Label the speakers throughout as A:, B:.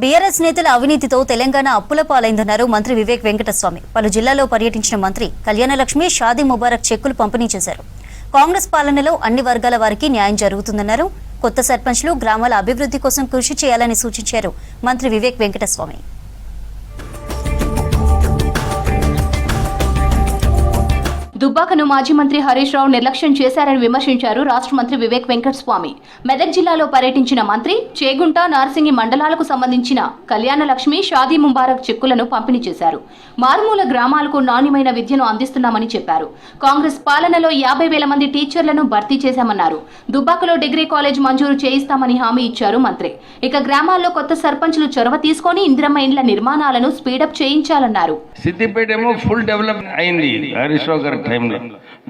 A: BRS నేతల అవినీతితో తెలంగాణ అప్పుల పాలైందన్నారు మంత్రి వివేక్ వెంకటస్వామి. పలు జిల్లాల్లో పర్యటించిన మంత్రి కళ్యాణలక్ష్మి, షాదీ ముబారక్ చెక్కులు పంపిణీ చేశారు. కాంగ్రెస్ పాలనలో అన్ని వర్గాల వారికి న్యాయం జరుగుతుందన్నారు. కొత్త సర్పంచ్లు గ్రామాల అభివృద్ధి కోసం కృషి చేయాలని సూచించారు మంత్రి వివేక్ వెంకటస్వామి.
B: దుబ్బాకను మాజీ మంత్రి హరీష్ రావు నిర్లక్ష్యం చేశారని విమర్శించారు రాష్ట్ర మంత్రి వివేక్ వెంకటస్వామి. మెదక్ జిల్లాలో పర్యటించిన మంత్రి చేగుంట, నార్సింగి మండలాలకు సంబంధించిన కళ్యాణలక్ష్మి, షాదీ ముబారక్ చెక్కులను పంపిణీ చేశారు. మారుమూల గ్రామాలకు నాణ్యమైన విద్యను అందిస్తున్నామని చెప్పారు. కాంగ్రెస్ పాలనలో 50,000 మంది టీచర్లను భర్తీ చేశామన్నారు. దుబ్బాకలో డిగ్రీ కాలేజ్ మంజూరు చేయిస్తామని హామీ ఇచ్చారు మంత్రి. ఇక గ్రామాల్లో కొత్త సర్పంచ్లు చొరవ తీసుకొని ఇందిరమ్మ ఇండ్ల నిర్మాణాలను స్పీడప్ చేయించాలన్నారు.
C: సిద్దిపేట ఏమో ఫుల్ డెవలప్ అయింది హరీష్ రావు గారి టైంలో.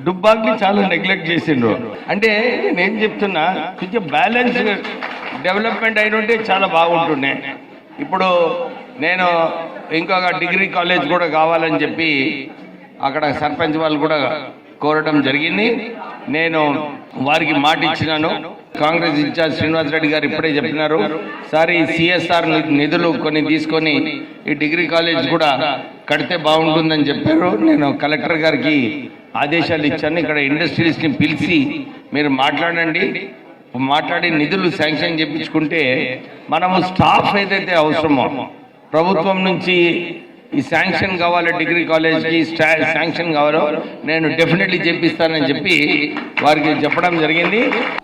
C: దుబ్బాకి చాలా నెగ్లెక్ట్ చేసిండ్రు. అంటే నేను చెప్తున్నా, కొంచెం బ్యాలెన్స్ డెవలప్మెంట్ అయిన ఉంటే చాలా బాగుంటుండే. ఇప్పుడు నేను ఇంకొక డిగ్రీ కాలేజ్ కూడా కావాలని చెప్పి అక్కడ సర్పంచ్ వాళ్ళు కూడా కోరడం జరిగింది. నేను వారికి మాట ఇచ్చినాను. కాంగ్రెస్ ఇన్ఛార్జ్ శ్రీనివాస్ రెడ్డి గారు ఇప్పుడే చెప్పినారు, సార్ ఈ సిఎస్ఆర్ నిధులు కొన్ని తీసుకొని ఈ డిగ్రీ కాలేజ్ కూడా కడితే బాగుంటుందని చెప్పారు. నేను కలెక్టర్ గారికి ఆదేశాలు ఇచ్చాను. ఇక్కడ ఇండస్ట్రీస్ని పిలిచి మీరు మాట్లాడి నిధులు శాంక్షన్ చేయించుకుంటే మనము స్టాఫ్ ఏదైతే అవసరమో ప్రభుత్వం నుంచి ఈ శాంక్షన్ కావాలి, డిగ్రీ కాలేజ్కి శాంక్షన్ కావాలో నేను డెఫినెట్లీ చేపిస్తానని చెప్పి వారికి చెప్పడం జరిగింది.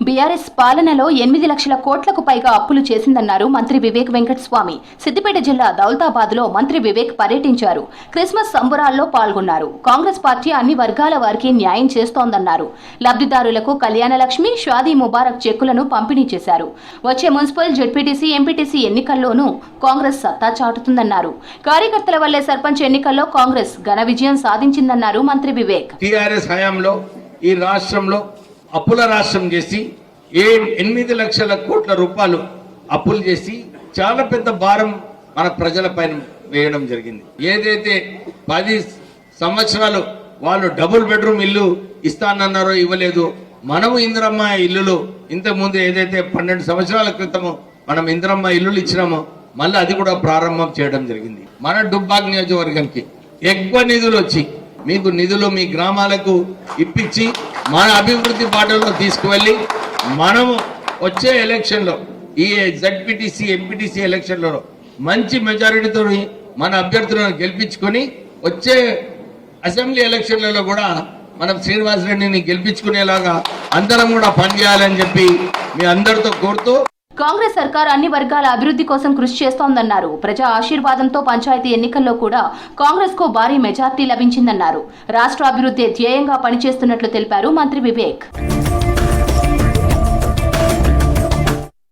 B: బీఆర్ఎస్ పాలనలో 8 లక్షల కోట్లకు పైగా అప్పులు చేసిందన్నారు మంత్రి వివేక్ వెంకటస్వామి. సిద్దిపేట జిల్లా దౌలతాబాద్ లో మంత్రి వివేక్ పర్యటించారు. క్రిస్మస్ సంబరాల్లో పాల్గొన్నారు. కాంగ్రెస్ పార్టీ అన్ని వర్గాల వారికి న్యాయం చేస్తోందన్నారు. లబ్ధిదారులకు కళ్యాణలక్ష్మి, షాదీ ముబారక్ చెక్కులను పంపిణీ చేశారు. వచ్చే మున్సిపల్, జెడ్పీటీసీ, ఎంపీటీసీ ఎన్నికల్లోనూ కాంగ్రెస్ సత్తా చాటుతుందన్నారు. కార్యకర్తల వల్లే సర్పంచ్ ఎన్నికల్లో కాంగ్రెస్ ఘన విజయం సాధించిందన్నారు మంత్రి వివేక్.
D: టీఆర్ఎస్ హయాంలో ఈ రాష్ట్రంలో అప్పుల రాష్ట్రం చేసి 8 లక్షల కోట్ల రూపాయలు అప్పులు చేసి చాలా పెద్ద భారం మన ప్రజల పైన వేయడం జరిగింది. ఏదైతే 10 సంవత్సరాలు వాళ్ళు డబుల్ బెడ్రూమ్ ఇల్లు ఇస్తానన్నారో ఇవ్వలేదు. మనము ఇందిరమ్మ ఇల్లులు ఇంతకుముందు ఏదైతే 12 సంవత్సరాల క్రితము మనం ఇందిరమ్మ ఇల్లులు ఇచ్చినామో మళ్ళీ అది కూడా ప్రారంభం చేయడం జరిగింది. మన డుబ్బాక్ నియోజకవర్గానికి ఎక్కువ నిధులు వచ్చి మీకు నిధులు మీ గ్రామాలకు ఇప్పించి మన అభివృద్ధి బాటలో తీసుకువెళ్ళి మనము వచ్చే ఎలక్షన్లో ఈ జెడ్పీటీసీ, ఎంపీటీసీ ఎలక్షన్లలో మంచి మెజారిటీతో మన అభ్యర్థులను గెలిపించుకొని వచ్చే అసెంబ్లీ ఎలక్షన్లలో కూడా మనం శ్రీనివాస్ రెడ్డిని గెలిపించుకునేలాగా అందరం కూడా పనిచేయాలని చెప్పి మీ అందరితో కోరుతూ,
B: కాంగ్రెస్ సర్కార్ అన్ని వర్గాల అభివృద్ధి కోసం కృషి చేస్తోందన్నారు. ప్రజా ఆశీర్వాదంతో పంచాయతీ ఎన్నికల్లో కూడా కాంగ్రెస్ కు భారీ మెజార్టీ లభించిందన్నారు. రాష్ట్ర అభివృద్ధి ధ్యేయంగా పనిచేస్తున్నట్లు తెలిపారు మంత్రి వివేక్.